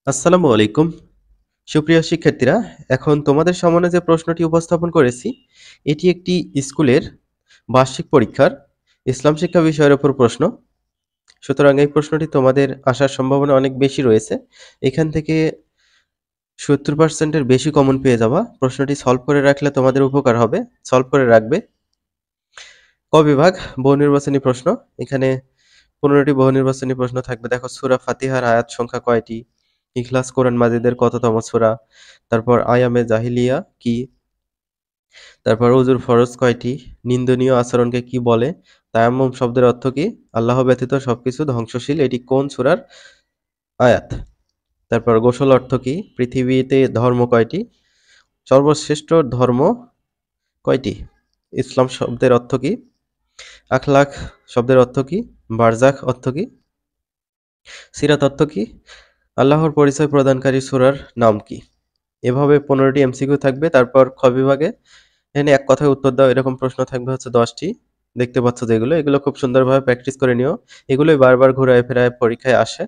আসসালামু আলাইকুম। সুপ্রিয় শিক্ষার্থীরা, এখন তোমাদের সামনে যে প্রশ্নটি উপস্থাপন করেছি, এটি একটি স্কুলের বার্ষিক পরীক্ষার ইসলাম শিক্ষা বিষয়ের উপর প্রশ্ন। সুতরাং এই প্রশ্নটি তোমাদের আসার সম্ভাবনা অনেক বেশি রয়েছে। এখান থেকে 70% এর বেশি কমন পেয়ে যাবা। প্রশ্নটি সলভ করে রাখলে তোমাদের উপকার হবে। সলভ করে রাখবে। ক বিভাগ বহু নির্বাচনী প্রশ্ন। এখানে 15টি বহু নির্বাচনী প্রশ্ন থাকবে। দেখো, সূরা ফাতিহার আয়াত সংখ্যা কয়টি? ইখলাস কোরআন মাজিদের কততম সূরা? তারপর আয়ামে জাহিলিয়া কি? তারপর অজুর ফরজ কয়টি? নিন্দনীয় আচরণকে কি বলে? তায়াম্মুম শব্দের অর্থ কি? আল্লাহ ব্যতীত সবকিছু ধ্বংসশীল, এটি কোন সূরার আয়াত? তারপর গোসল অর্থ কি? পৃথিবীতে ধর্ম কয়টি? সর্বশ্রেষ্ঠ ধর্ম কয়টি? ইসলাম শব্দের অর্থ কি? আখলাক শব্দের অর্থ কি? বারজাখ অর্থ কি? সিরাত অর্থ কি? আল্লাহর পরিচয় প্রদানকারী সূরার নাম কি? এভাবে 15টি এমসিকিউ থাকবে। তারপর খ বিভাগে এখানে এক কথায় উত্তর দাও, এরকম প্রশ্ন থাকবে হচ্ছে 10টি। দেখতে পাচ্ছ যেগুলো, এগুলো খুব সুন্দরভাবে প্র্যাকটিস করে নিও। এগুলোই বারবার ঘুরায় ফেরায় পরীক্ষায় আসে।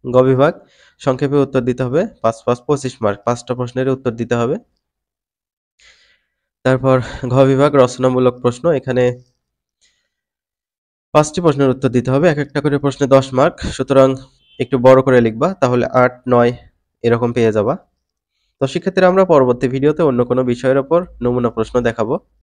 গ বিভাগ সংক্ষেপে উত্তর দিতে হবে। 5 5 25 মার্ক, 5টা প্রশ্নের উত্তর দিতে হবে। তারপর ঘ বিভাগ রচনামূলক প্রশ্ন। এখানে 5টি প্রশ্নের উত্তর দিতে হবে। এক একটা করে প্রশ্নে 10 মার্ক। সুতরাং একটু বড় করে লিখবা, তাহলে 8 9 এরকম পেয়ে যাবা। তো শিক্ষার্থীরা, আমরা পরবর্তী ভিডিওতে অন্য কোনো বিষয়ের উপর নমুনা প্রশ্ন দেখাবো।